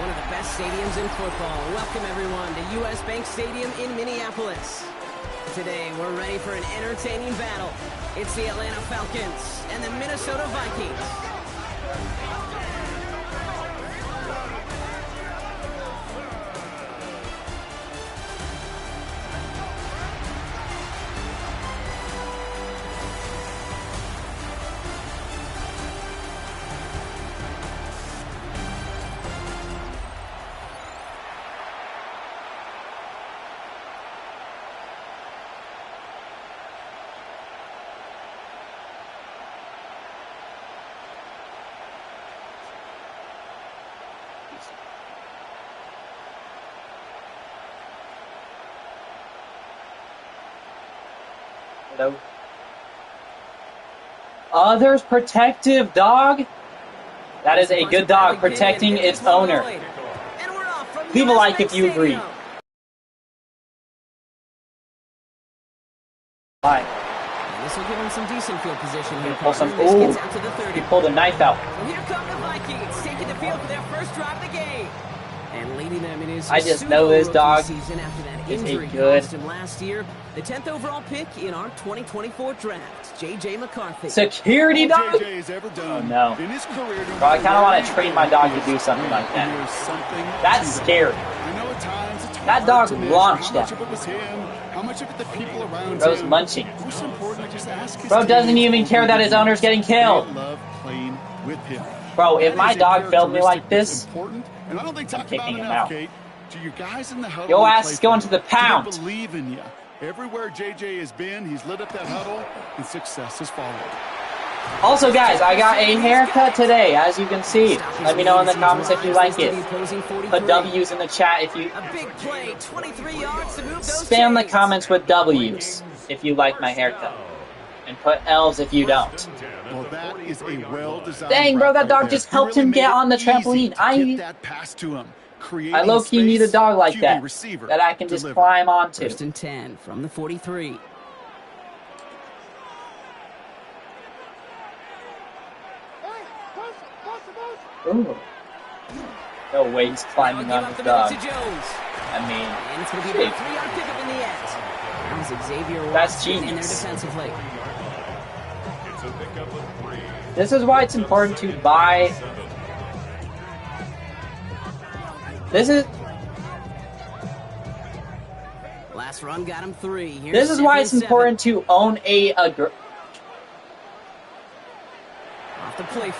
one of the best stadiums in football. Welcome, everyone, to U.S. Bank Stadium in Minneapolis. Today, we're ready for an entertaining battle. It's the Atlanta Falcons and the Minnesota Vikings. Others protective dog. That is a good dog protecting its owner. Leave a like if you agree. Bye. This will give him some decent field position here. Pull some. Ooh, he pulled a knife out. So here come the Vikings, taking the field for their first drive of the game. And leading them in his I just know this dog season after that is injury a good cost him last year. The 10th overall pick in our 2024 draft, J.J. McCarthy. Security dog? Oh no. Bro, I kind of want to train my dog to do something like that. That's scary. That dog launched that. Bro's munching. Bro doesn't even care that his owner's getting killed. Bro, if my dog failed me like this, I'm kicking him out. Yo ass is going to the pound. Everywhere JJ has been, he's lit up that huddle, and success has followed. Also, guys, I got a haircut today, as you can see. Let me know in the comments if you like it. Put W's in the chat if you... Spam the comments with W's if you like my haircut. And put L's if you don't. Well, that is a well-designed. Dang, bro, that dog just helped him get on the trampoline. I low-key need a dog like that I can just climb onto. First and 10 from the 43. Ooh. No way he's climbing on his dog. I mean, and it's going to be a 3-yard pickup in the end. That was Xavier that's genius. genius. In their defensively. This is why it's important to buy. Last run got him 3. This is why it's important to own a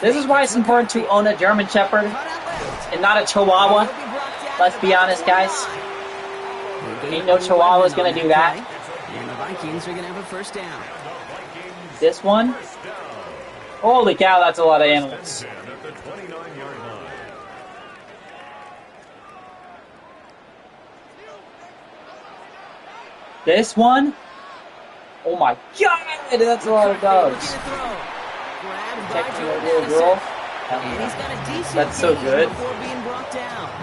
This is why it's important to own a German Shepherd and not a Chihuahua. Let's be honest, guys. Ain't no Chihuahua's gonna do that. And the Vikings are gonna have a first down. This one? Holy cow, that's a lot of animals. This one? Oh my god, that's a lot of dogs. Protecting a little girl. That's so good.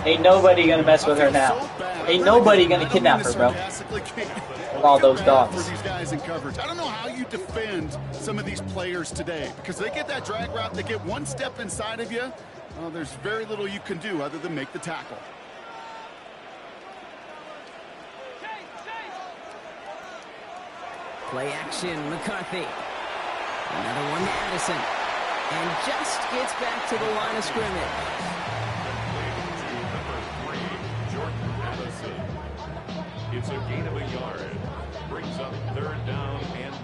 Ain't nobody gonna mess with her now. Ain't nobody gonna kidnap her, bro. With all those dogs. I don't know how you defend some of these players today, because they get that drag route, they get one step inside of you. Well, there's very little you can do other than make the tackle. Play action, McCarthy. Another one to Addison. And just gets back to the line of scrimmage. It's a gain of a yard. Brings up 3rd down and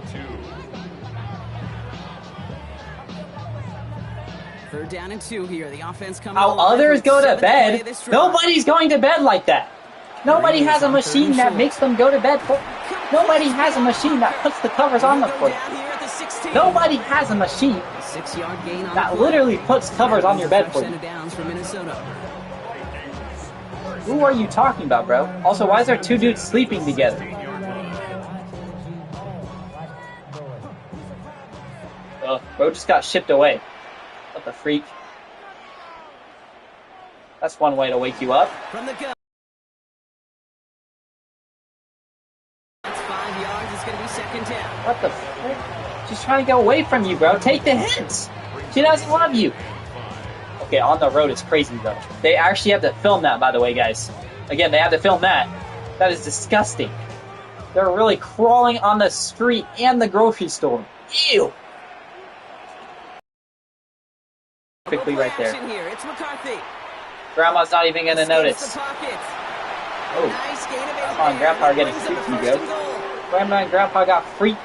2. 3rd down and 2 here. The offense coming. How others go to bed? Nobody's going to bed like that. Nobody has a machine that makes them go to bed. Nobody has a machine that puts the covers on them for you. Nobody has a machine that literally puts covers on your bed for you. Who are you talking about, bro? Also, why is there 2 dudes sleeping together? Bro just got shipped away. What the freak? That's one way to wake you up. From the gun. That's 5 yards. It's going to be 2nd down. What the frick? She's trying to get away from you, bro. Take the hits. She doesn't love you. Okay, on the road is crazy, though. They actually have to film that, by the way, guys. Again, they have to film that. That is disgusting. They're really crawling on the street and the grocery store. Ew! Quickly right there. Here. It's McCarthy. Grandma's not even going to notice. Oh, nice Grandma and Grandpa are getting freaky, bro. Grandma and Grandpa got freaked.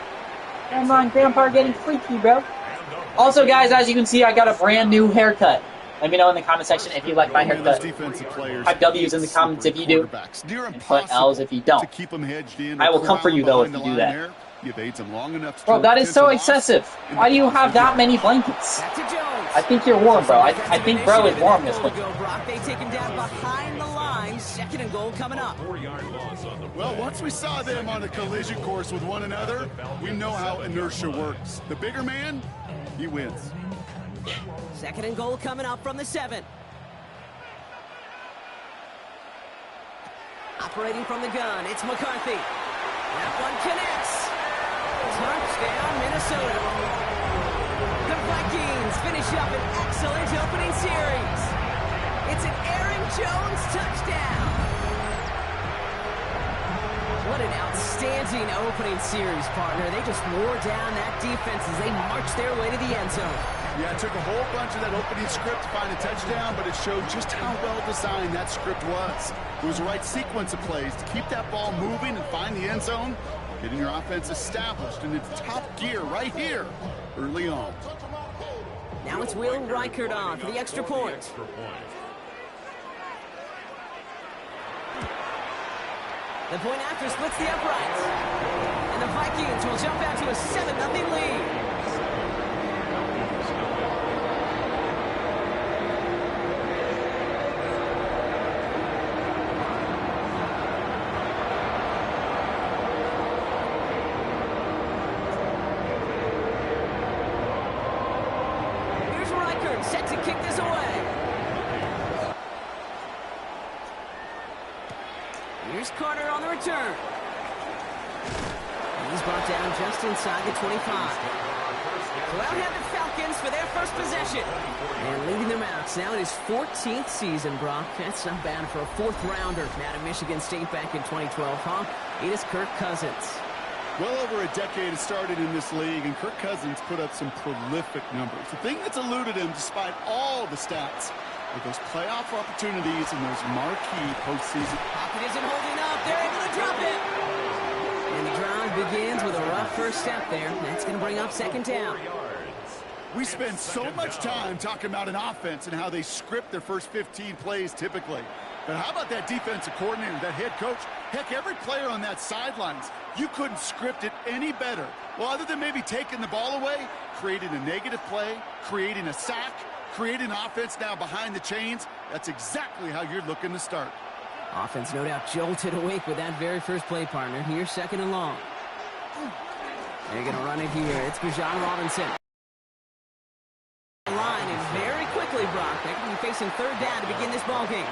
Grandma and Grandpa are getting freaky, bro. Also, guys, as you can see, I got a brand new haircut. Let me know in the comment section if you like my haircut. Type W's in the comments if you do, and put L's if you don't. I will come for you, though, if you do that. Bro, that is so excessive. Why do you have that many blankets? I think you're warm, bro. I think bro is warm this week. They take him down behind the line. Second and goal coming up. Well, once we saw them on a collision course with one another, we know how inertia works. The bigger man, he wins. Second and goal coming up from the 7. Operating from the gun, it's McCarthy. That one connects. Touchdown, Minnesota. The Vikings finish up an excellent opening series. It's an Aaron Jones touchdown. What an outstanding opening series, partner. They just wore down that defense as they marched their way to the end zone. Yeah, it took a whole bunch of that opening script to find a touchdown, but it showed just how well designed that script was. It was the right sequence of plays to keep that ball moving and find the end zone, getting your offense established in its top gear right here early on. Now it's Will Reichert on for the extra point. The point after splits the uprights. And the Vikings will jump out to a 7-0 lead. Here's Reichert set to kick this away. Here's Carter on the return. He's brought down just inside the 25. So out have the Falcons for their first possession. And leading them out. Now in his 14th season, Brock. That's not bad for a 4th rounder out of Michigan State back in 2012, huh? It is Kirk Cousins. Well over a decade has started in this league, and Kirk Cousins put up some prolific numbers. The thing that's eluded him, despite all the stats, with those playoff opportunities and those marquee postseason. Pocket isn't holding up. They're able to drop it. And the drive begins with a rough first step there. That's going to bring up second down. We spend so much time talking about an offense and how they script their first 15 plays typically. But how about that defensive coordinator, that head coach? Heck, every player on that sidelines, you couldn't script it any better. Well, other than maybe taking the ball away, creating a negative play, creating a sack, creating an offense now behind the chains. That's exactly how you're looking to start. Offense no doubt jolted awake with that very first play, partner. Here's second and long. They're going to run it here. It's Bijan Robinson. The line is very quickly, Brock. They're going to be facing third down to begin this ball game.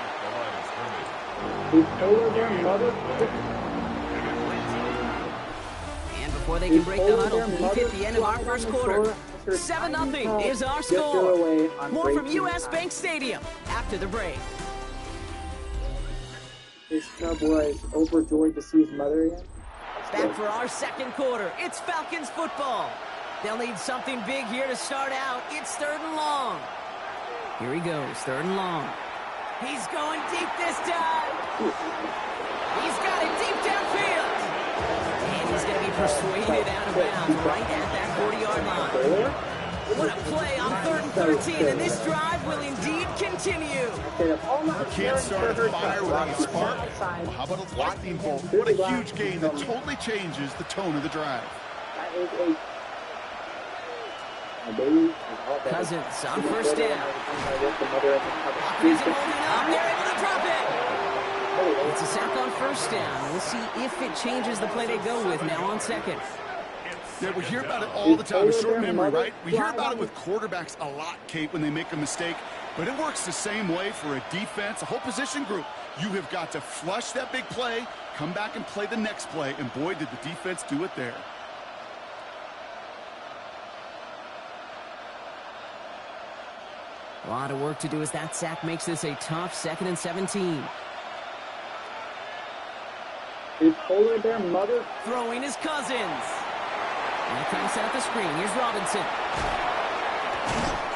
And before they can break the huddle, we've hit the end of our first quarter. 7-0 is our score. More from US Bank Stadium after the break. This cub was overjoyed to see his mother again. Back for our second quarter. It's Falcons football. They'll need something big here to start out. It's third and long. Here he goes, third and long. He's going deep this time. He's got it deep downfield. And he's going to be persuaded out of bounds right at that 40-yard line. What a play on 3rd and 13, and this drive will indeed continue. You can't start a fire without a spark. Well, how about a lightning bolt? What a huge gain that totally changes the tone of the drive. Cousins on first down. He's holding up. They're able to drop it. It's a sack on first down. We'll see if it changes the play they go with now on second. Yeah, we hear about it all the time. A short memory, right? We hear about it with quarterbacks a lot, Kate, when they make a mistake. But it works the same way for a defense, a whole position group. You have got to flush that big play, come back and play the next play. And boy, did the defense do it there. A lot of work to do as that sack makes this a tough 2nd and 17. Is Polar Bear mother? Throwing his Cousins. And they kind of set up the screen. Here's Robinson.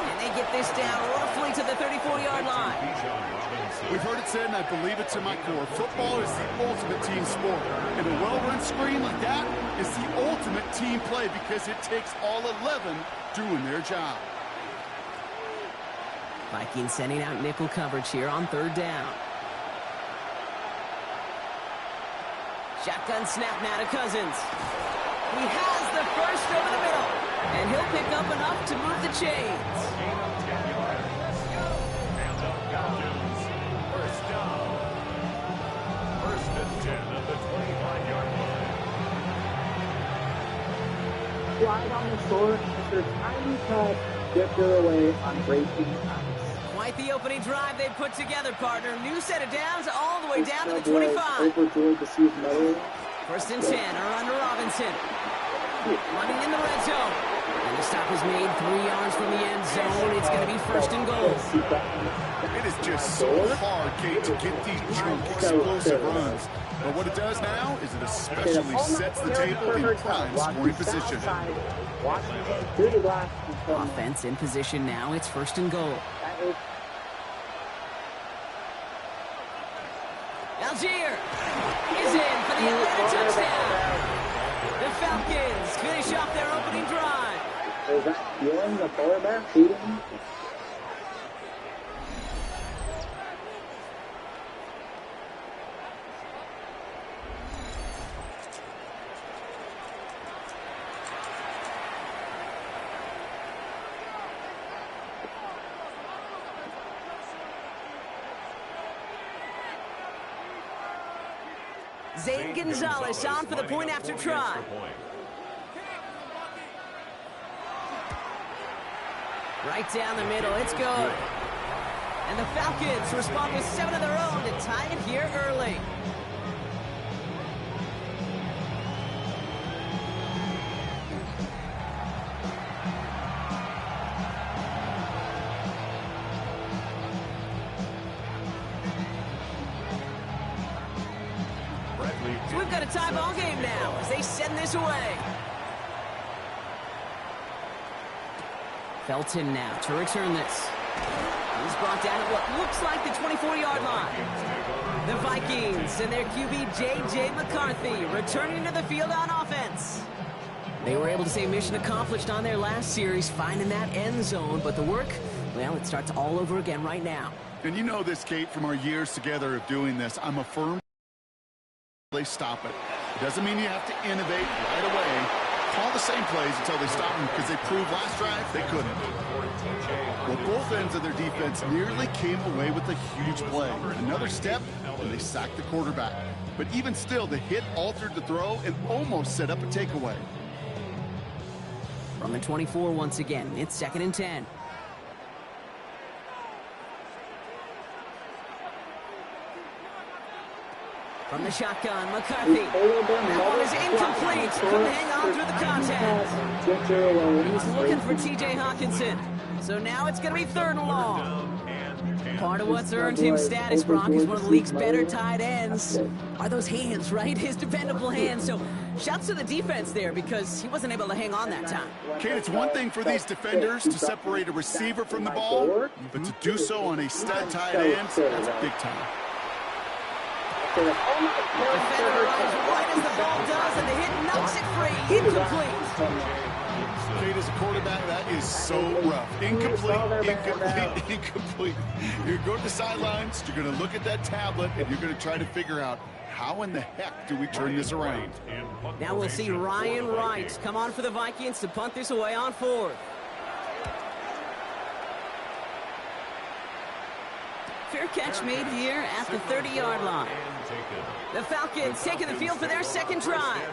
And they get this down roughly to the 34-yard line. We've heard it said, and I believe it to my core, football is the ultimate team sport. And a well-run screen like that is the ultimate team play because it takes all 11 doing their job. Vikings sending out nickel coverage here on 3rd down. Shotgun snap now to Cousins. He has the first over the middle. And he'll pick up enough to move the chains. First down. 1st and 10 at the 25-yard line. Slide on the shore after tiny cut, get their away on breaking times. Quite the opening drive they put together, partner. New set of downs all the way down to the 25. Overjoyed to see his mother. 1st and 10 are under Robinson. Running in the red zone. And the stop is made 3 yards from the end zone. It's going to be 1st and goal. It is just so hard, Kate, to get these chunk explosive runs. But what it does now is it especially sets the table in prime scoring position. Offense in position now. It's 1st and goal. Algier is in for the Atlanta touchdown. The Falcons finish off their opening drive. Is that feeling the Polar Bear feeding? Zane Gonzalez on for the point after try. Right down the middle, it's good. And the Falcons respond with 7 of their own to tie it here early. So we've got a tie ball game now as they send this away. Felton now to return this. He's brought down at what looks like the 24-yard line. The Vikings and their QB J.J. McCarthy returning to the field on offense. They were able to say mission accomplished on their last series, finding that end zone, but the work, well, it starts all over again right now. And you know this, Kate, from our years together of doing this. I'm a firm they stop it. It doesn't mean you have to innovate right away. Call the same plays until they stop them because they proved last drive they couldn't. Well, both ends of their defense nearly came away with a huge play. Another step, and they sacked the quarterback. But even still, the hit altered the throw and almost set up a takeaway. From the 24 once again, it's 2nd and 10. From the shotgun, McCarthy. That one is incomplete. Couldn't hang on through the contact. He was looking for T.J. Hawkinson. So now it's going to be 3rd and long. Part of what's earned him status, Brock, is one of the league's better tight ends. Are those hands, right? His dependable hands. So shouts to the defense there because he wasn't able to hang on that time. Kate, it's one thing for these defenders to separate a receiver from the ball, but to do so on a stud tight end, that's big time. The defender runs right as the ball does, and the hit knocks it free. Incomplete. Kate, as a quarterback, that is so rough. Incomplete. You're going to the sidelines, you're going to look at that tablet, and you're going to try to figure out how in the heck do we turn this around. Now we'll see Ryan Wright come on for the Vikings to punt this away on 4th. Fair catch made here at the 30-yard line. The Falcons taking the field for their 2nd drive.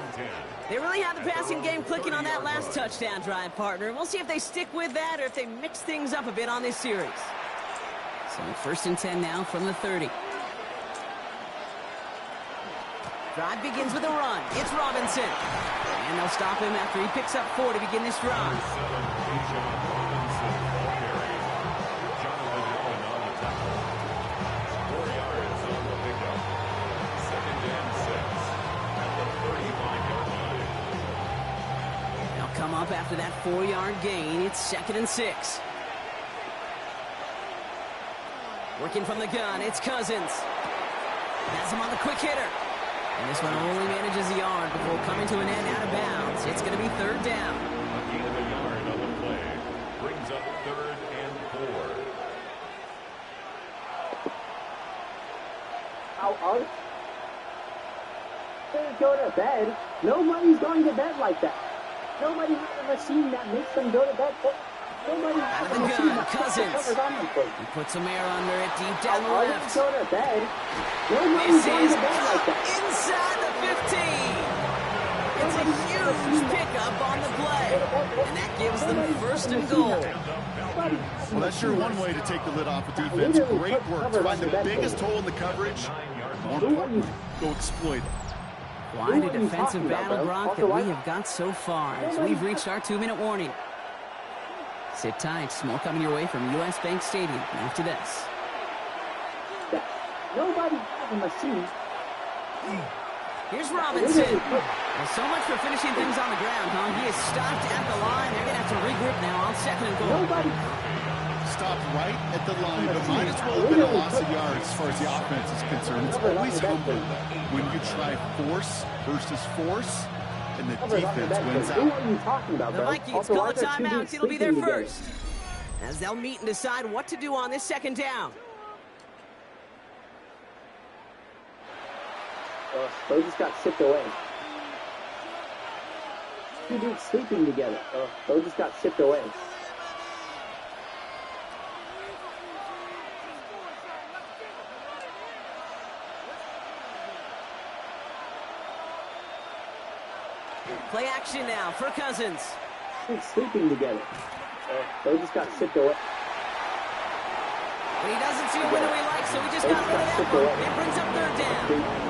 They really had the passing game clicking on that last touchdown drive, partner. We'll see if they stick with that or if they mix things up a bit on this series. So 1st and 10 now from the 30. Drive begins with a run. It's Robinson. And they'll stop him after he picks up 4 to begin this drive. up after that 4-yard gain. It's 2nd and 6. Working from the gun, it's Cousins. Has him on the quick hitter. And this one only manages a yard before coming to an end out of bounds. It's going to be 3rd down. A gain of a yard on the play. Brings up 3rd and 4. How they go to bed. Nobody's going to bed like that. Nobody has a machine that makes them go to bed. Nobody has a machine that covers on them. He puts some air under it deep down the left. Go to bed. Nobody's going to bed like that. Inside the 15. It's a huge pickup on the play. And that gives them 1st and goal. Well, that's sure one way to take the lid off a defense. Great work to find the biggest hole in the coverage. More importantly, go exploit it. Quite a defensive battle, Brock, that we have got so far as we've reached our 2-minute warning. Sit tight. More coming your way from US Bank Stadium after this. Nobody has a machine. Here's Robinson. Well, so much for finishing things on the ground, huh? He is stopped at the line. They're going to have to regroup now on 2nd and goal. Nobody stopped right at the line, but might as well have been a loss of yards as far as the offense is concerned. It's always humbling when you try force versus force, and the defense wins out. What are you talking about, the Vikings call a timeout. It'll be their first, as they'll meet and decide what to do on this 2nd down. They just got shipped away. 2 dudes sleeping together. They just got shipped away. Play action now for Cousins. Dudes sleeping together. They just got shipped away. But he doesn't see a window he likes, so he just got rid of that one. It brings up 3rd down.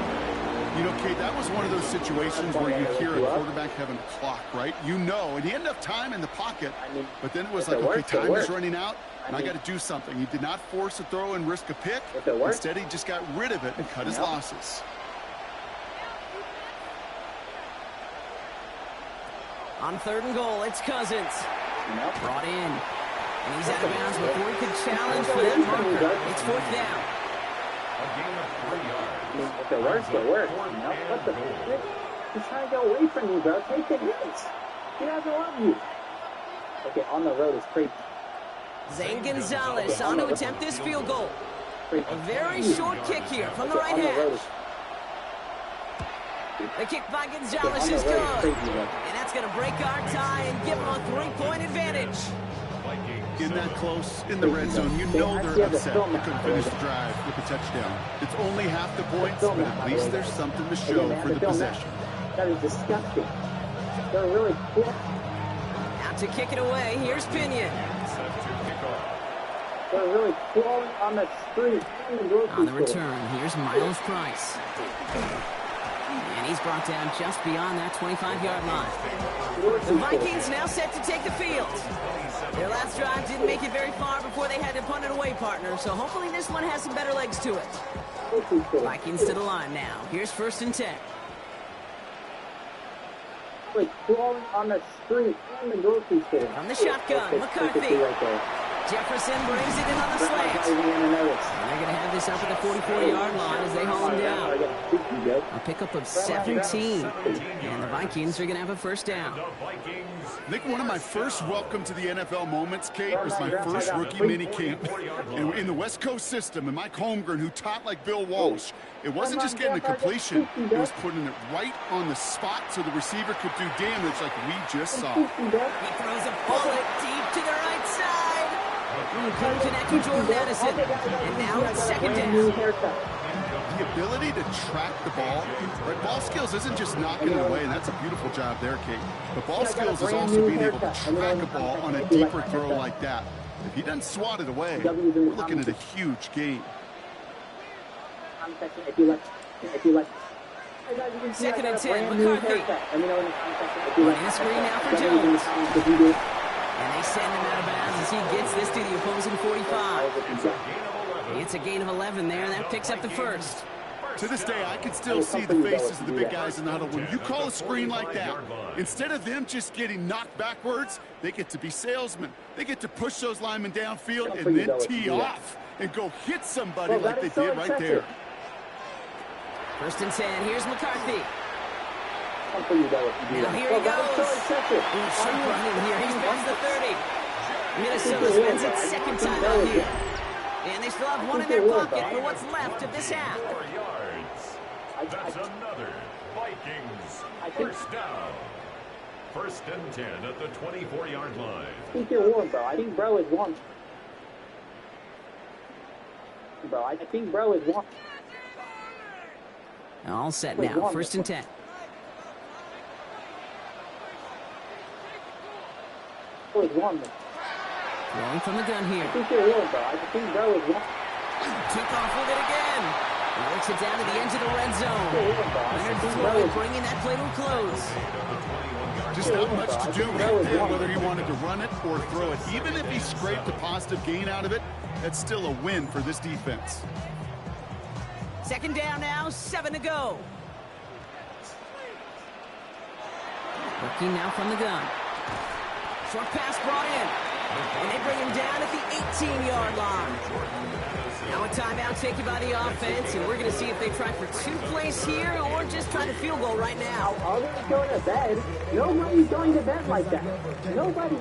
You know, Kate, that was one of those situations where you hear a quarterback having a clock, right? You know, and he had enough time in the pocket, but then it was like, okay, time is running out, and I got to do something. He did not force a throw and risk a pick. Instead, he just got rid of it and cut his losses. On 3rd and goal, it's Cousins. Brought in. And he's out of bounds before he could challenge for that marker. It's 4th down. A gain of 3 yards. If it works, it works. What the frick? He's trying to get away from you, bro. Take the hits. He doesn't love you. Okay, on the road is crazy. Zane Gonzalez on to attempt this field goal. A very short kick here from the right hash. The kick by Gonzalez is good. And that's going to break our tie and give them a 3-point advantage. In that close, in the red zone, you know they're upset. They couldn't finish the drive with a touchdown. It's only half the points, but at least there's something to show for the possession. That is disgusting. They're really quick. Out to kick it away, here's Pinion. They're really crawling on the street. On the return, here's Miles Price. And he's brought down just beyond that 25-yard line. The Vikings now set to take the field. Their last drive didn't make it very far before they had to punt it away, partner, so hopefully this one has some better legs to it. Vikings to the line now. Here's 1st and 10. Like crawling on the street in the grocery store. From the shotgun, McCarthy. Jefferson brings it in on the slant. And they're going to have this up at the 44-yard line as they haul him down. A pickup of 17. And the Vikings are going to have a 1st down. I think one of my first welcome to the NFL moments, Kate, was my first rookie mini camp in the West Coast system. And Mike Holmgren, who taught like Bill Walsh, it wasn't just getting a completion. It was putting it right on the spot so the receiver could do damage like we just saw. He throws a bullet deep to the right side. He couldn't connect with Jordan Addison. And now it's 2nd down. The ability to track the ball, right? Ball skills isn't just knocking it away, and that's a beautiful job there, Kate. But ball skills is also being able to track a ball on a deeper throw like that. If he doesn't swat it away, we're looking at a huge gain. 2nd and 10, McCarthy. Running a screen now for Jones. And they send him out of bounds as he gets this to the opposing 45. It's a gain of 11 there, and that picks up the 1st. To this day, I can still see the faces of the big guys in the huddle. When you call a screen like that, instead of them just getting knocked backwards, they get to be salesmen. They get to push those linemen downfield and then tee off and go hit somebody like they did right there. 1st and 10. Here's McCarthy. Now here he goes. Sharp run in here. He's past the 30. Minnesota spends its 2nd time out here. And they still have one in their pocket for what's left of this half. 4 yards. That's another Vikings 1st down. 1st and 10 at the 24-yard line. I think you're warm, bro. I think bro is warm. Bro, I think bro is warm. All set now. 1st and 10. Is warm. Throwing from the gun here. I think you're warm, bro. I think bro is warm. Took off with it again. He works it down to the edge of the red zone. Leonard Floyd bringing that play to a close. Just not much to do right there, whether he wanted to run it or throw it. Even if he scraped a positive gain out of it, that's still a win for this defense. 2nd down now, 7 to go. Looking now from the gun. Short pass brought in. And they bring him down at the 18-yard line. Now a timeout taken by the offense, and we're going to see if they try for 2 plays here or just try the field goal right now. Others going to bed. Nobody's going to bed like that. Nobody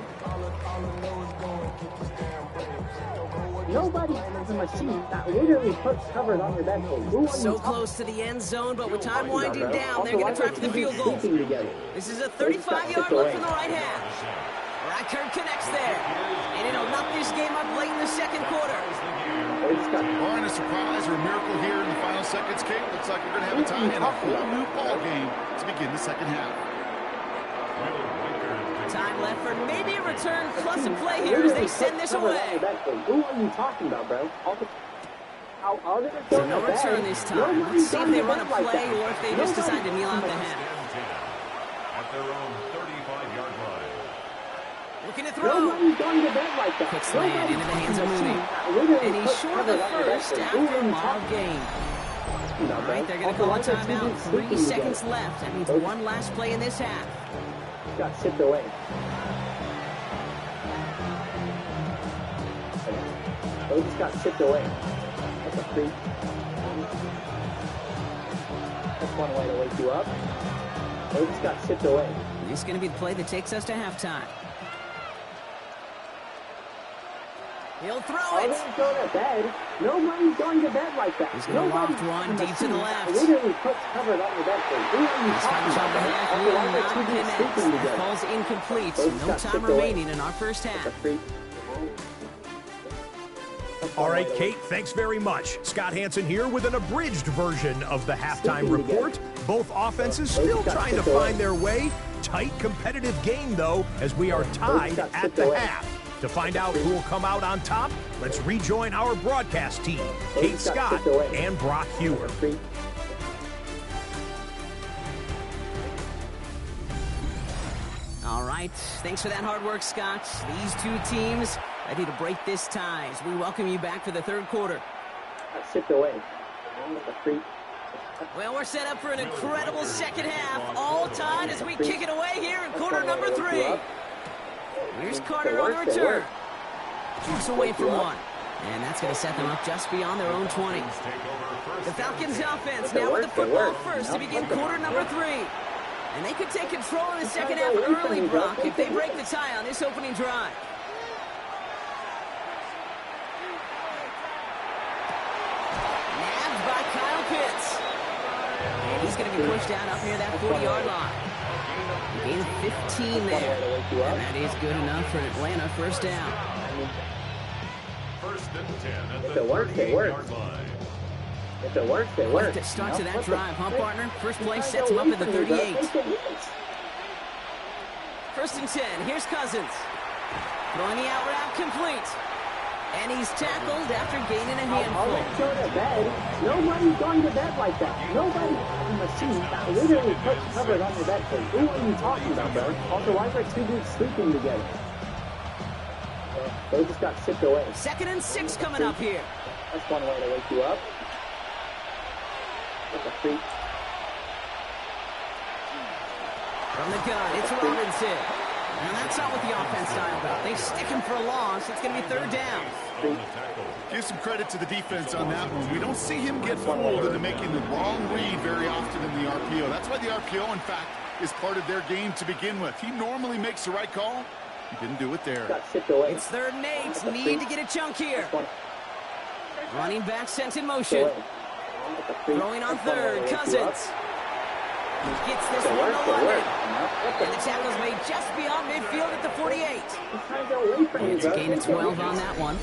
has a machine that literally puts covered on your bed. So close to the end zone, but with time winding down, they're going to try for the field goal. This is a 35-yard look from the right half. Rackard connects there, and it'll knock this game up late in the 2nd quarter. Barring a surprise or a miracle here in the final seconds, Kate, looks like we're going to have a tie in a whole new ball game to begin the 2nd half. Time left for maybe a return plus a play here as they send this away. Who are you talking about, bro? So no return this time. Let's see if they run a play or if they just decide to kneel out the half. At their own 35-yard line. Looking to throw. Nobody's going to bed like that. Quick slant into the hands of Mooney. And he's short of the first after a mild gain. All right, they're going to call a timeout. 3 seconds left. That means one last play in this half. Got shipped away. They just got shipped away. That's a freak. That's one way to wake you up. They just got shipped away. This is going to be the play that takes us to halftime. He'll throw it. Others go to bed. Nobody's going to bed like that. He's going to loft one deep to the left. Literally puts covered on the bed. This comes on the half. Will not connect. Ball's incomplete. No time remaining in our first half. All right, Kate, thanks very much. Scott Hansen here with an abridged version of the halftime report. Both offenses still trying to find their way. Tight, competitive game, though, as we are tied at the half. To find out who will come out on top, let's rejoin our broadcast team, Kate Scott and Brock Hewer. All right, thanks for that hard work, Scott. These 2 teams ready to break this tie as we welcome you back for the 3rd quarter. Got shipped away. Well, we're set up for an incredible 2nd half, all tied as we kick it away here in quarter number 3. Here's Carter on the return. Just away from one. And that's going to set them up just beyond their own 20. The Falcons offense now with the football first to begin quarter number 3. And they could take control of the 2nd half early, Brock, if they break the tie on this opening drive. Nabbed by Kyle Pitts. And he's going to be pushed out up near that 40-yard line. Gain of 15 there. And that is good enough for Atlanta 1st down. 1st and 10 at the If it works, it works. 38-yard line. If it works, it works. The start to that drive, huh, partner? First play sets him up at the 38. 1st and 10. Here's Cousins. Throwing the out route complete. And he's tackled after gaining a handful. Go to bed. Nobody's going to bed like that. Nobody has a machine that literally puts covered on your bed. Who are you talking about, bro? Also, why are 2 dudes sleeping together? They just got shipped away. 2nd and 6 coming up here. That's one way to wake you up. From the gun, it's Robinson. And that's not what the offense style about. They stick him for a loss. It's going to be third down. Give some credit to the defense on that one. We don't see him get fooled into making the wrong read very often in the RPO. That's why the RPO, in fact, is part of their game to begin with. He normally makes the right call. He didn't do it there. It's 3rd and 8. Need to get a chunk here. Running back sent in motion. Throwing on 3rd. Cousins. Gets this one to London. And the tackle's made just beyond midfield at the 48. It's a gain of 12 on that one.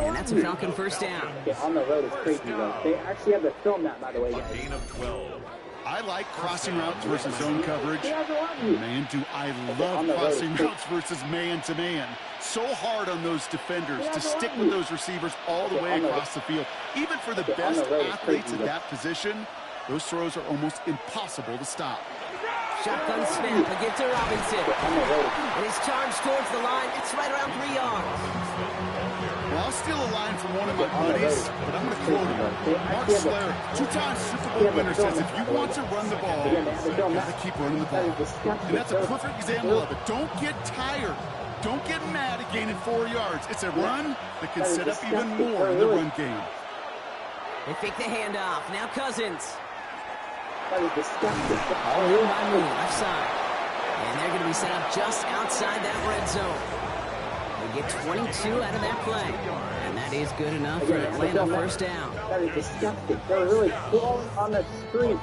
And that's a Falcon first down. On the road is crazy, though. They actually have to film that, by the way, guys. Gain of 12. I like crossing routes versus zone coverage. Man, do I love crossing routes versus man-to-man. So hard on those defenders to stick with those receivers all the way across the field. Even for the best athletes at that position, those throws are almost impossible to stop. Shotgun snap, a give to Robinson. And he's charged towards the line. It's right around 3 yards. Well, I'll steal a line from one of my buddies, but I'm going to quote him. Mark Slayer, 2-time Super Bowl winner, says if you want to run the ball, you got to keep running the ball. And that's a perfect example of it. Don't get tired. Don't get mad at gaining 4 yards. It's a run that can set up even more in the run game. They fake the handoff. Now Cousins. That was disgusting. All by move, left side. And they're going to be set up just outside that red zone. They get 22 out of that play. And that is good enough for an Atlanta first down. That is disgusting. They're really crawling on the screen.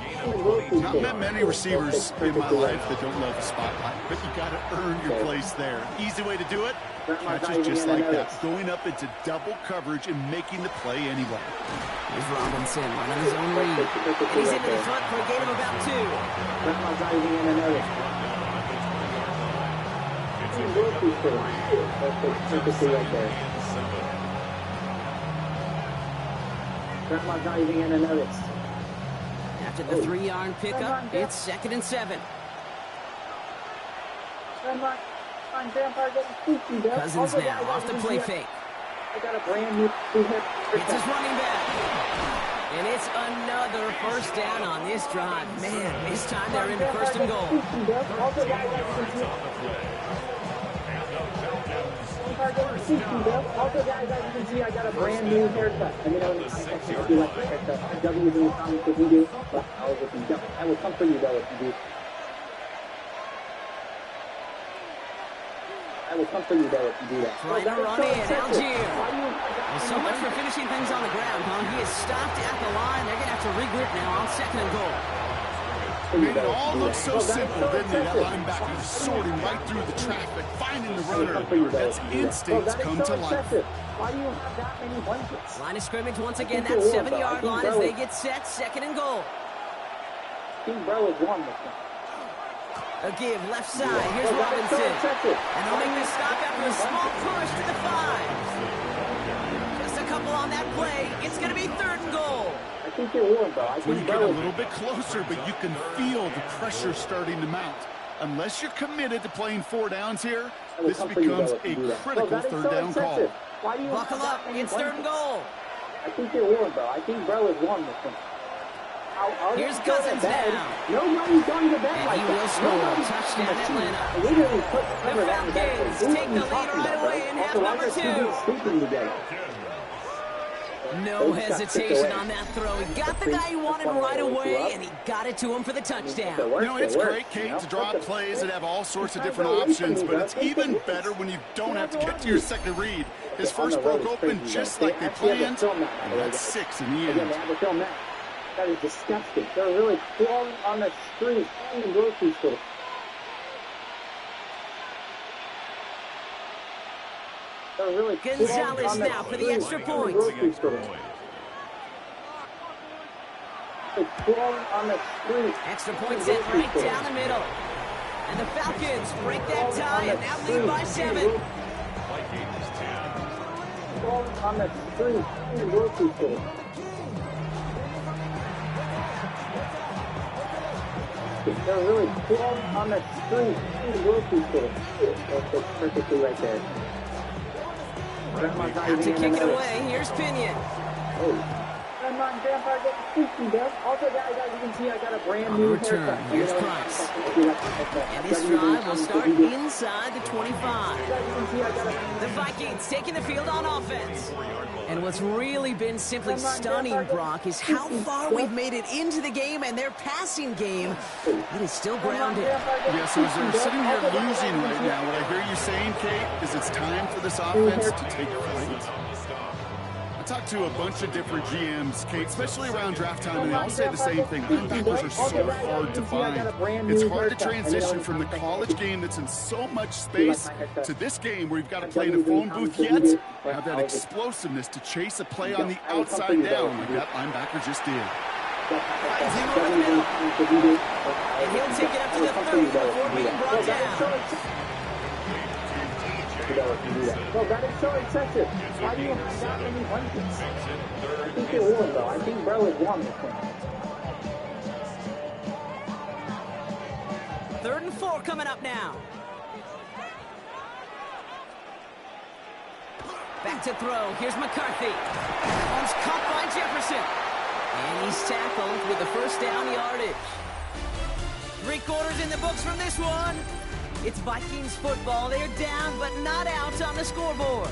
Not met many receivers in my life that don't love the spotlight, but you got to earn your place there. Easy way to do it, catches just like that. Going up into double coverage and making the play anyway. Here's Robinson running his own read. And he's into the front for a gain of about 2. Grandma's not even in the notice. Right there. Grandma's not even in the notice. After the 3-yard pickup, it's 2nd and 7. Cousins now off the play fake. I got a brand new It's his running back. And it's another first down on this drive. Man, this time they're into 1st and goal. Also, guys, as you can see, I got a brand new haircut. I mean, I don't know if you like the haircut. W is in the comments if you do, but I will come for you, though, if you do. I will come for you, though, if you do that. Trying to run in, Algier. Well, so much for finishing things on the ground, huh? He is stopped at the line. They're going to have to regroup now on 2nd and goal. Made it all look so simple, didn't it? That linebacker sorting right through the traffic, finding the runner. That's instincts come to life. Why do you have that many blankets? Line of scrimmage once again, that 7-yard line as they get set, 2nd and goal. King Bro is one with them. A give, left side, here's Robinson. And they'll make this stop after a small push to the 5. Just a couple on that play. It's going to be 3rd and goal. I think you're warm, bro. When you get a little bit closer, but you can feel the pressure starting to mount. Unless you're committed to playing 4 downs here, this becomes a critical 3rd down call. Buckle up, it's 3rd and goal. I think you're warm, bro. I think Bro is warm with them. Here's Cousins now. Nobody's going to bed like that. And he will score. Touchdown, Atlanta. The Falcons take the lead right away in half number 2. No hesitation on that throw. He got the guy he wanted right away, and he got it to him for the touchdown. You know, it's great, Kate, to draw up plays that have all sorts of different options, but it's even better when you don't have to get to your second read. His first broke open just like they planned, and that's 6 in the end. That is disgusting. They're really crawling on the street in the grocery store. Really Gonzalez now for the extra point. Extra point set right down the middle. And the Falcons break that tie and now lead by 7. On the street in the grocery store. They're really crawling on the street in the grocery store. That's perfectly right there. Out to kick it away. Here's Pinion. Come on, Grandpa, get freaky, bro. Also, guys, as you can see, I got a brand new haircut. Here's Price. And this drive will start inside the 25. The Vikings taking the field on offense. And what's really been simply stunning, Brock, is how far we've made it into the game, and their passing game, it is still grounded. Yeah, so as they're sitting here losing right now, what I hear you saying, Kate, is it's time for this offense to take flight. I talked to a bunch of different GMs, Kate, especially around draft time, and they all say the same thing. Linebackers are so hard to find. It's hard to transition from the college game that's in so much space to this game where you've got to play in a phone booth yet, have that explosiveness to chase a play on the outside down like that linebacker just did. Finds him over the middle. And he'll take it up to the 30 before being brought down. Well, that is so excessive. Why do you have that many hundreds? I think it will, though. I think Bro is won this one. 3rd and 4 coming up now. Back to throw. Here's McCarthy. That one's caught by Jefferson. And he's tackled with the first down yardage. 3 quarters in the books from this one. It's Vikings football. They're down, but not out on the scoreboard.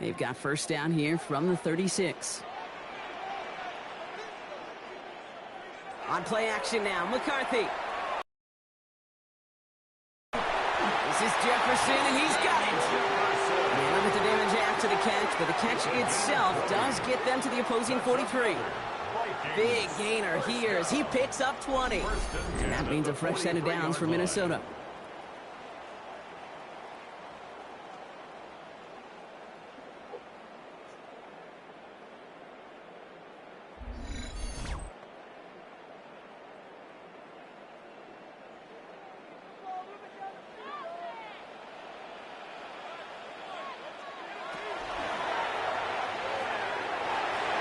They've got first down here from the 36. On play action now, McCarthy. This is Jefferson, and he's got it. And look at the damage after the catch, but the catch itself does get them to the opposing 43. Big gainer here as he picks up 20. And that means a fresh set of downs for Minnesota.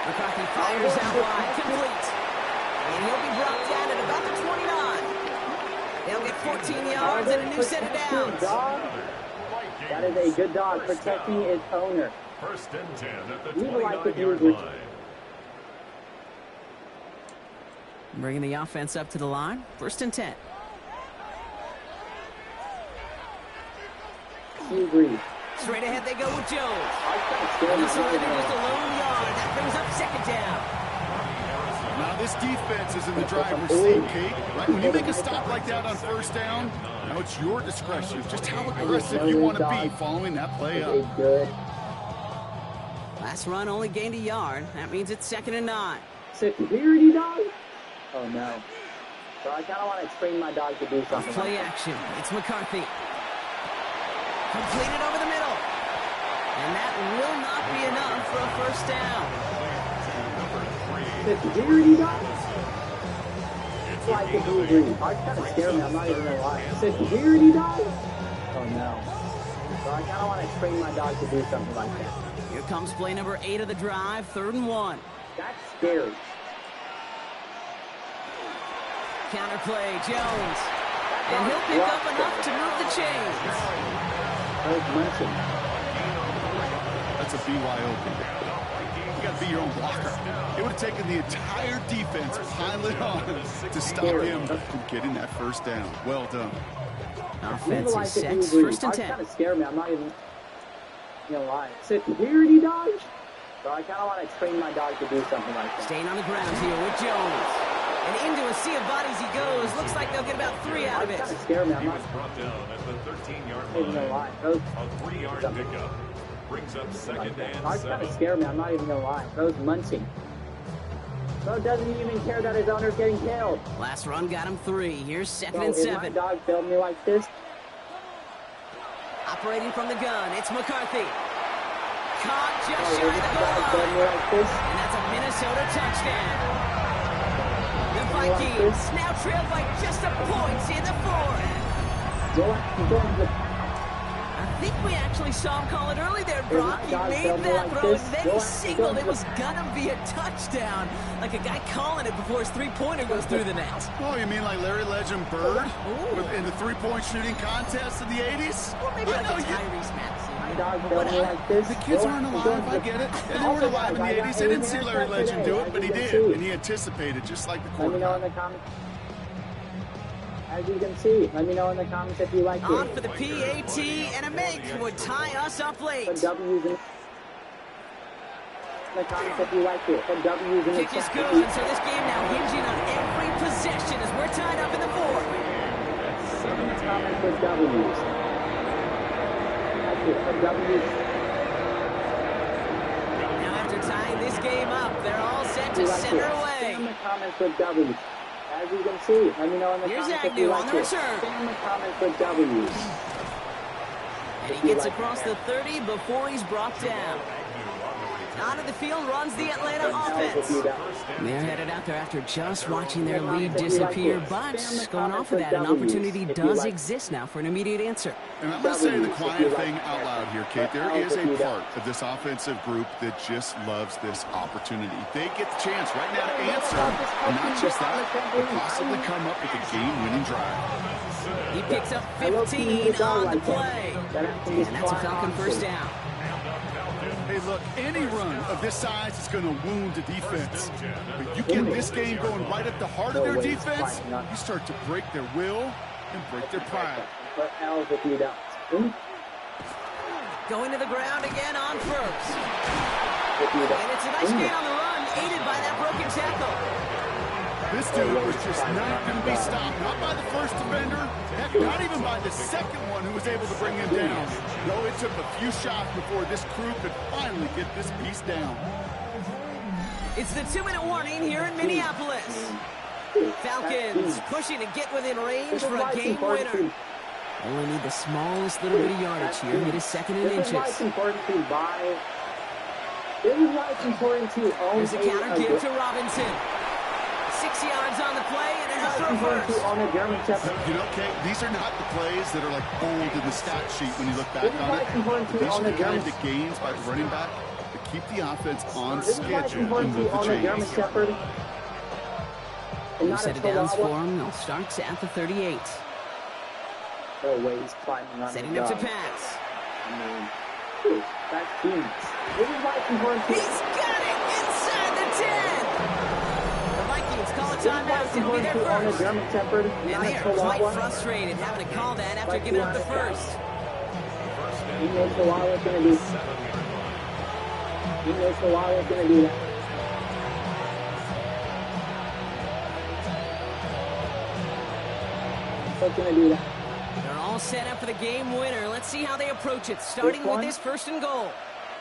McCarthy fires out wide, complete. And he'll be brought down at about the 29. They'll get 14 yards and a new set of downs. That is a good dog protecting its owner. 1st and 10 at the 29-yard line. Bringing the offense up to the line. 1st and 10. He agrees. Straight ahead they go with Jones. Minnesota just a lone yard. That brings up 2nd down. Now this defense is in the driver's seat, Kate. Right? When you make a stop like that on 1st down, now it's your discretion. Just how aggressive you want to be following that play up. Last run only gained a yard. That means it's 2nd and 9. Security dog? Oh no. So I kind of want to train my dog to do something. Play action. It's McCarthy. Completed over the middle. And that will not be enough for a 1st down. Security dog? Like the I kind of scared me. I'm not even going to lie. Security dog? Oh no. So I kind of want to train my dog to do something like that. Here comes play number 8 of the drive. 3rd and 1. That's scary. Counterplay, Jones. And he'll pick up enough to move the chains. That's a BYOB. You got to be your own blocker. It would have taken the entire defense piled on to stop him from getting that 1st down. Well done. Offense is set. 1st and 10. Kind of scare me. I'm not even gonna lie. Security dog? So I kind of want to train my dog to do something like that. Staying on the ground here with Jones. And into a sea of bodies he goes. Looks like they'll get about 3 out of it. Kind of scare me. I'm He not was brought down at the 13-yard even gonna line. lie. A 3-yard pickup brings up 2nd and Dogs 7. kind of scare me. I'm not even gonna lie. Bro's munching. Bro doesn't even care that his owner's getting killed. Last run got him 3. Here's 2nd and If 7. my dog failed me like this. Operating from the gun, it's McCarthy. Caught just If shy of my the dog goal failed me line. like this. And that's a Minnesota touchdown. The Vikings now trailed by just a point in the 4th. Go A think we actually saw him call it early there, Brock. He made that throw, and then he signaled it was gonna be a touchdown. Like a guy calling it before his three-pointer goes through the net. Oh, you mean like Larry Legend Bird in the three-point shooting contest in the 80s? Or maybe like a Tyrese Maxey. The kids aren't alive, I get it. And they weren't alive in the 80s. They didn't see Larry Legend do it, but he did. And he anticipated, just like the quarterback. Let me know in the comments. As you can see, let me know in the comments if you like it. On for the PAT, and a make would tie us up late. Put W's in the comments if you like it. Put W's in the Kick is good, so this game now hinging on every possession as we're tied up in the fourth. In the comments with W's. Like it, put W's. Now after tying this game up, they're all set to center away. In the comments with W's. As you can see, let me know in the comments if you like it. In the comments with W's. And he gets across the 30 before he's brought down. Onto the field runs the Atlanta offense. They're headed out there after just watching their lead disappear, but going off of that, an opportunity does exist now for an immediate answer. And I'm going to say the quiet thing out loud here, Kate. There is a part of this offensive group that just loves this opportunity. They get the chance right now to answer, and not just that, but possibly come up with a game-winning drive. He picks up 15 on the play, and that's a Falcon first down. Hey, look, any run of this size is going to wound the defense. But you get this game going right at the heart of their defense, you start to break their will and break their pride. Going to the ground again on first. And it's a nice gain on the run, aided by that broken tackle. This dude was just not going to be stopped, not by the first defender, heck, not even by the second one who was able to bring him down. No, it took a few shots before this crew could finally get this piece down. It's the 2-minute warning here in Minneapolis. Falcons pushing to get within range for a game winner. Only need the smallest little bit of yardage here. It is second and inches. It's important to buy. There's a counter give to Robinson. 6 yards on the play, and it's a throw first. You know, Kate, these are not the plays that are like bold in the stat sheet when you look back on it. These are the kinds of gains by the running back to keep the offense on schedule and move the chains. You set it down for him. They'll start at the 38. Setting up to pass. He's got it inside the 10. Call a timeout. It'll be their first. And they are quite frustrated having to call that after giving up the first. He knows the wall is going to do. He knows the wall is going to do that. What's going to do that? They're all set up for the game winner. Let's see how they approach it, starting with this first and goal.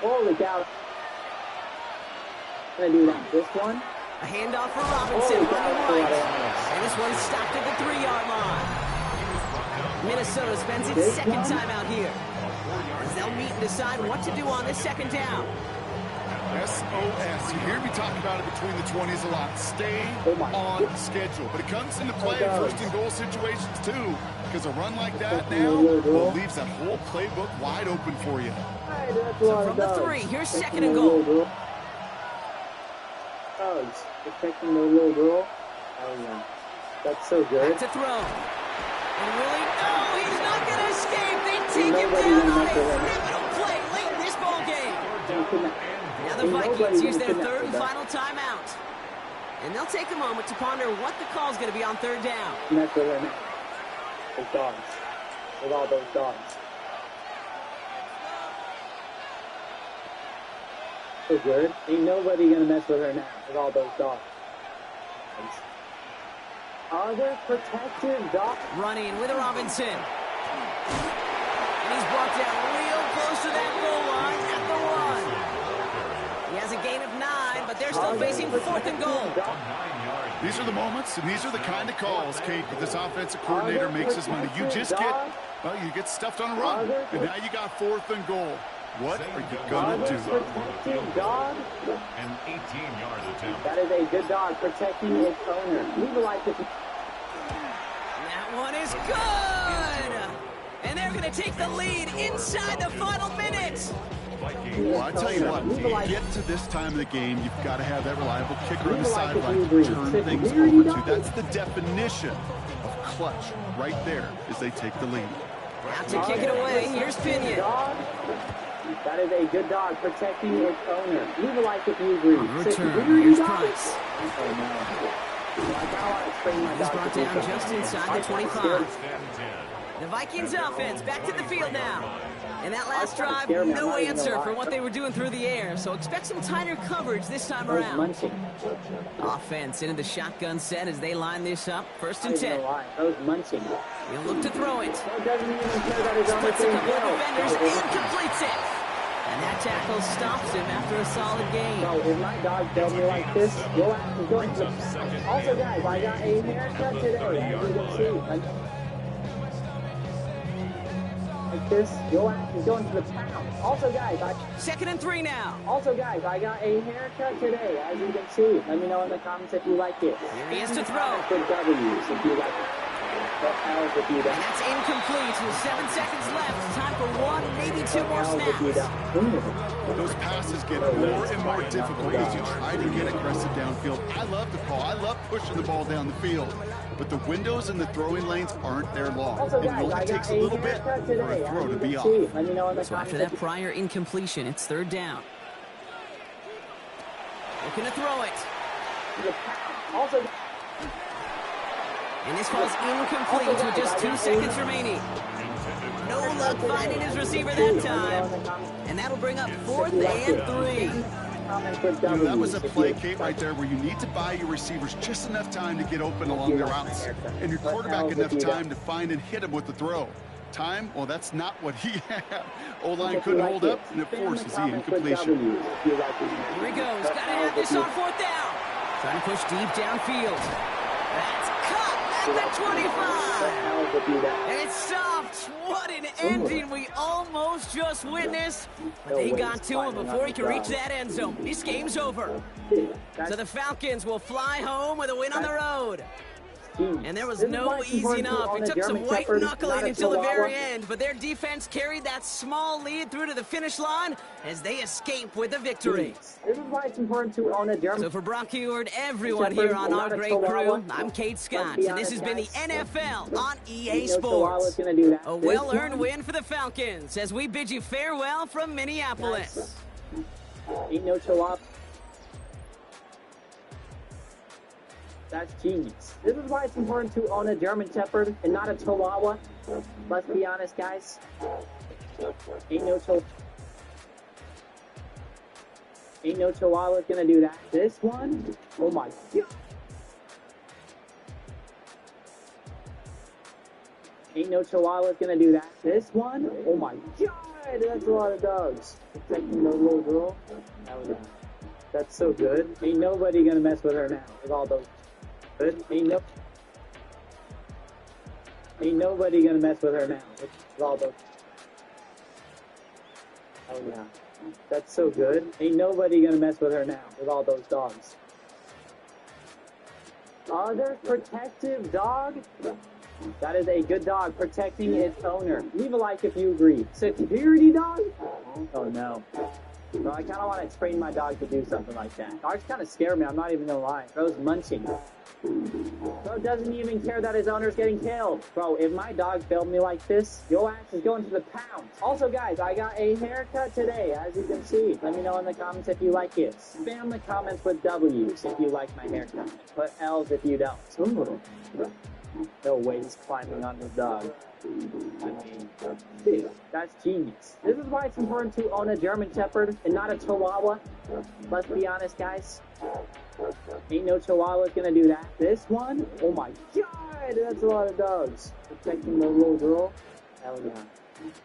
Holy cow. Going to do that. This one. A handoff for Robinson on the right. And this one's stopped at the 3-yard line. Minnesota spends its second time out here, as they'll meet and decide what to do on this second down. SOS. You hear me talk about it between the 20s a lot. Stay on schedule. But it comes into play in first and goal situations too, because a run like that now leaves that whole playbook wide open for you. So from the 3, here's second and goal. Protecting the little girl. Oh, yeah. That's so good. That's a throw. And really, no, he's not going to escape. They take him down on a pivotal play late in this ball game. Now the Vikings use their third and final timeout. And they'll take a moment to ponder what the call is going to be on third down. That's the limit. Those dogs. With all those dogs. So good. Ain't nobody gonna mess with her now with all those dogs. Other protective dogs. Running with Robinson. And he's brought down real close to that goal line at the 1. He has a gain of 9, but they're still facing fourth and goal. These are the moments, and these are the kind of calls, Kate, that this offensive coordinator makes his money. You just get, well, you get stuffed on a run, and now you got fourth and goal. What are you going to do? An 18-yard attempt. That is a good dog protecting its owner. Leave a like if you... That one is good! And there looking to take the lead inside the final minute. Well, I tell you what, to get to this time of the game, you've got to have that reliable kicker on the sideline to turn things over to. That's the definition of clutch right there as they take the lead. Out to kick it away. Here's Pinion. That is a good dog protecting its owner. Leave a like if you agree. Return. Here's Price. He's brought down just inside the 25. The Vikings offense back to the field now. And that last drive, no answer for what they were doing through the air, so expect some tighter coverage this time around. Offense into the shotgun set as they line this up. 1st and 10. He'll look to throw it. Splits a couple of defenders and completes it. And that tackle stops him after a solid gain. So if my dog failed me like this, go out and go into the... Also, guys, I got a haircut today, as you can see. Like this, go out and go into the pound. Also, guys, 2nd and 3 now. Also, guys, I got a haircut today, as you can see. Let me know in the comments if you like it. Here he is to throw. Good W's if you like it. And that's incomplete with 7 seconds left. Time for 1, maybe 2 more snaps. Those passes get more and more difficult as you try to get aggressive downfield. I love the call. I love pushing the ball down the field. But the windows and the throwing lanes aren't there long. And it only takes a little bit for a throw to be off. So after that prior incompletion, it's 3rd down. Looking to throw it. And this falls incomplete with just 2 seconds remaining. No luck finding his receiver that time. And that'll bring up 4th and 3. That was a play, Kate, right there where you need to buy your receivers just enough time to get open along their routes. And your quarterback enough time to find and hit him with the throw. Time? Well, that's not what he had. O-line couldn't hold up, and it forces the incompletion. Here he goes. Got to have this on 4th down. Trying to push deep downfield. That's cut at the 25. And it's stopped. What an ending we almost just witnessed. But they got to him before he could reach that end zone. This game's over. So the Falcons will fly home with a win on the road. And there was no easing up. It took some white knuckling until the very end, but their defense carried that small lead through to the finish line as they escape with the victory. This is why it's important to own a German. So for Brock Heward, everyone here on our great crew, I'm Kate Scott, and this has been the NFL on EA Sports. A well-earned win for the Falcons as we bid you farewell from Minneapolis. Ain't no Chihuahua. That's genius. This is why it's important to own a German Shepherd and not a Chihuahua. Let's be honest, guys. Ain't no Chihuahua gonna do that. This one, oh my God. Ain't no Chihuahua gonna do that. This one, oh my God, that's a lot of dogs. Protecting the little girl. That's so good. Ain't nobody gonna mess with her now with all those. Ain't nobody gonna mess with her now with all those. Oh yeah, that's so good. Ain't nobody gonna mess with her now with all those dogs. Other protective dog. That is a good dog protecting its owner. Leave a like if you agree. Security dog? Oh no. So I kind of want to train my dog to do something like that. Dogs kind of scare me, I'm not even gonna lie. Bro's munching. Bro doesn't even care that his owner's getting killed. Bro, if my dog failed me like this, your ass is going to the pound. Also, guys, I got a haircut today, as you can see. Let me know in the comments if you like it. Spam the comments with W's if you like my haircut. Put L's if you don't. Ooh. No way he's climbing on his dog. I mean, dude, that's genius. This is why it's important to own a German Shepherd and not a Chihuahua. Let's be honest, guys. Ain't no Chihuahua gonna do that. This one, oh my God, that's a lot of dogs. Protecting the little girl. Hell yeah.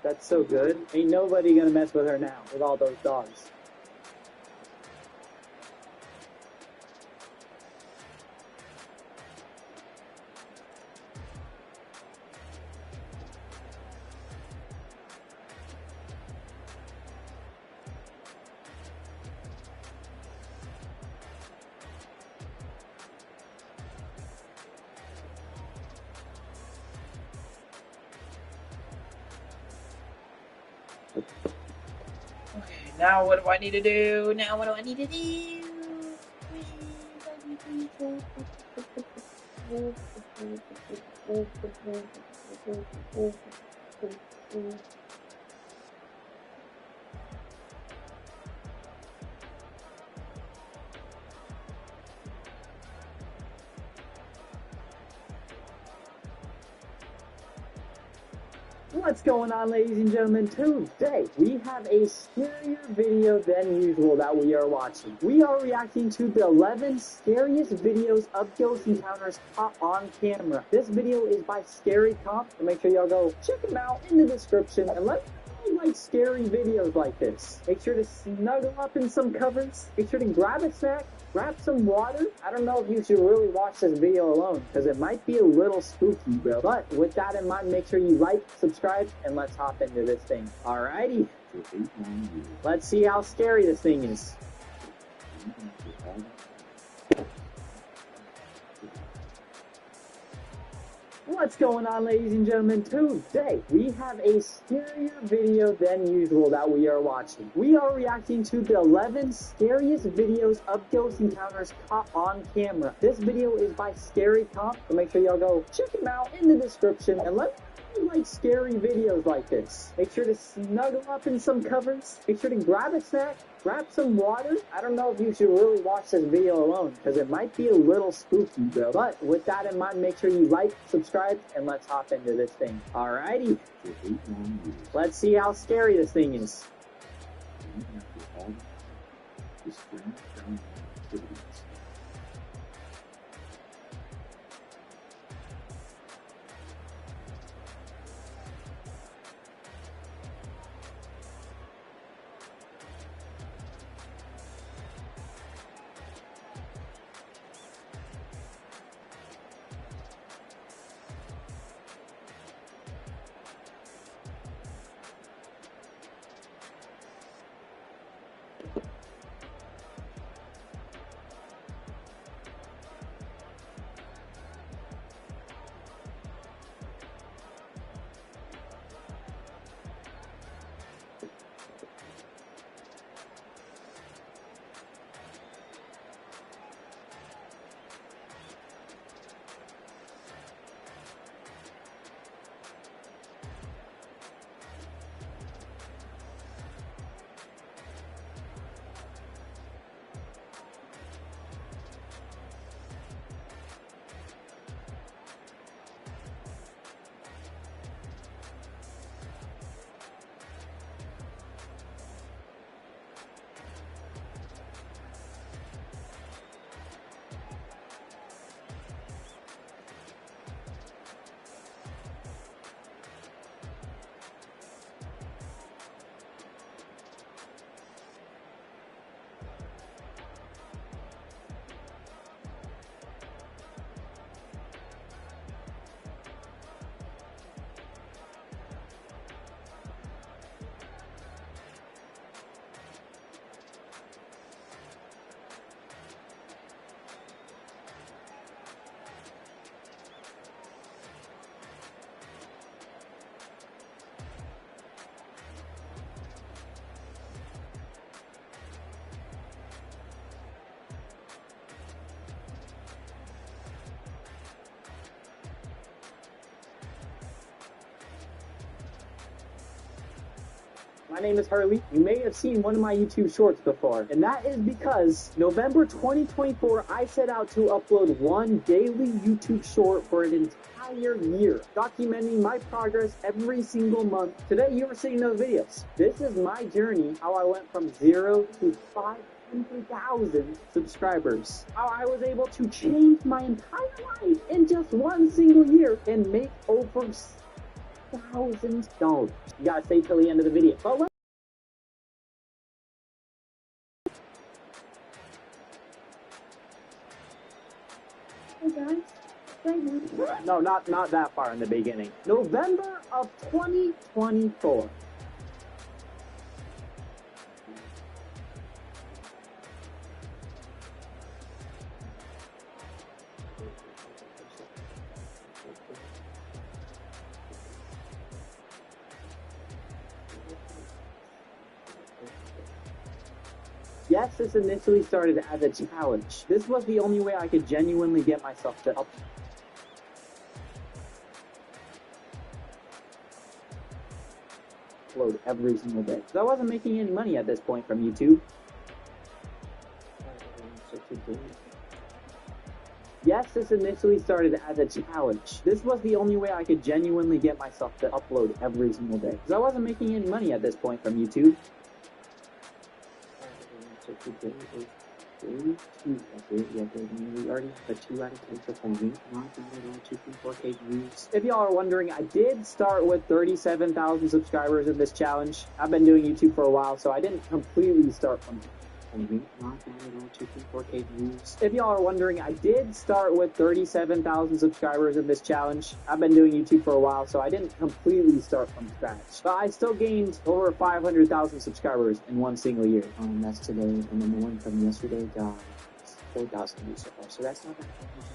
That's so good. Ain't nobody gonna mess with her now with all those dogs. Okay, now what do I need to do? Now what do I need to do? What's going on, ladies and gentlemen? Today we have a scarier video than usual that we are watching. We are reacting to the 11 scariest videos of ghost encounters caught on camera. This video is by Scary Comp, so make sure y'all go check him out in the description and let me like scary videos like this. Make sure to snuggle up in some covers. Make sure to grab a snack, grab some water. I don't know if you should really watch this video alone because it might be a little spooky, bro. But with that in mind, make sure you like, subscribe, and let's hop into this thing. Alrighty. Let's see how scary this thing is. What's going on, ladies and gentlemen? Today we have a scarier video than usual that we are watching. We are reacting to the 11 scariest videos of ghost encounters caught on camera. This video is by Scary Comp, so make sure y'all go check him out in the description and let me like scary videos like this. Make sure to snuggle up in some covers. Make sure to grab a snack, grab some water. I don't know if you should really watch this video alone because it might be a little spooky, bro. But with that in mind, make sure you like, subscribe, and let's hop into this thing. Alrighty. Let's see how scary this thing is. My name is Harley. You may have seen one of my YouTube shorts before, and that is because November 2024, I set out to upload one daily YouTube short for an entire year, documenting my progress every single month. Today, you are seeing those videos. This is my journey, how I went from 0 to 500,000 subscribers. How I was able to change my entire life in just one single year and make over $1,000. You gotta stay till the end of the video. But hey guys, no, not that far in the beginning. November of 2024. Yes, this initially started as a challenge. This was the only way I could genuinely get myself to upload every single day. So I wasn't making any money at this point from YouTube. Yes, this initially started as a challenge. This was the only way I could genuinely get myself to upload every single day. Because I wasn't making any money at this point from YouTube. We already have a 2 out of 10 performing. If y'all are wondering, I did start with 37,000 subscribers in this challenge. I've been doing YouTube for a while, so I didn't completely start from If y'all are wondering, I did start with 37,000 subscribers in this challenge. I've been doing YouTube for a while, so I didn't completely start from scratch. But I still gained over 500,000 subscribers in one single year. That's today, and then the one from yesterday got 4,000 views so far. So that's not that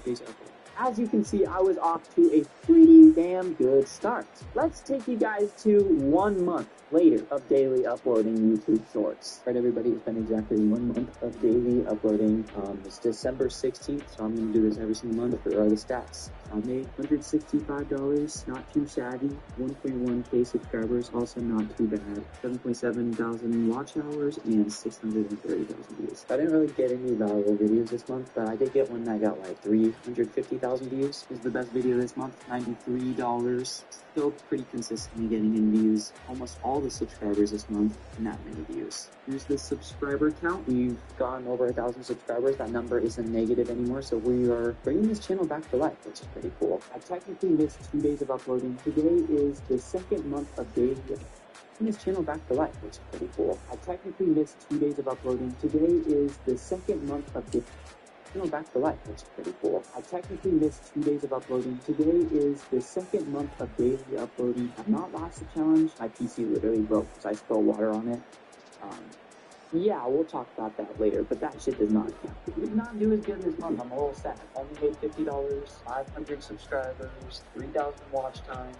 days ago. As you can see, I was off to a pretty damn good start. Let's take you guys to 1 month later of daily uploading YouTube shorts. Right, everybody, it's been exactly 1 month of daily uploading. It's December 16th, so I'm going to do this every single month. Here are the stats. I made $165, not too shabby. 1.1k subscribers, also not too bad. 7.7 thousand watch hours and 630,000 views. I didn't really get any valuable videos this month, but I did get one that got like 350,000 views. This is the best video this month, $93. Still pretty consistently getting in views. Almost all the subscribers this month, not many views. Here's the subscriber count. We've gone over 1,000 subscribers. That number isn't negative anymore, so we are bringing this channel back to life, which is pretty cool. I technically missed 2 days of uploading. Today is the 2nd month of daily this channel back to life, which is pretty cool. I technically missed 2 days of uploading. Today is the 2nd month of daily back to life, which is pretty cool. I technically missed 2 days of uploading. Today is the 2nd month of daily uploading. I've not lost the challenge. My PC literally broke because I spilled water on it. Yeah, we'll talk about that later, but that shit does not count. We did not do as good this month. I'm a little sad. Only made $50, 500 subscribers, 3,000 watch time.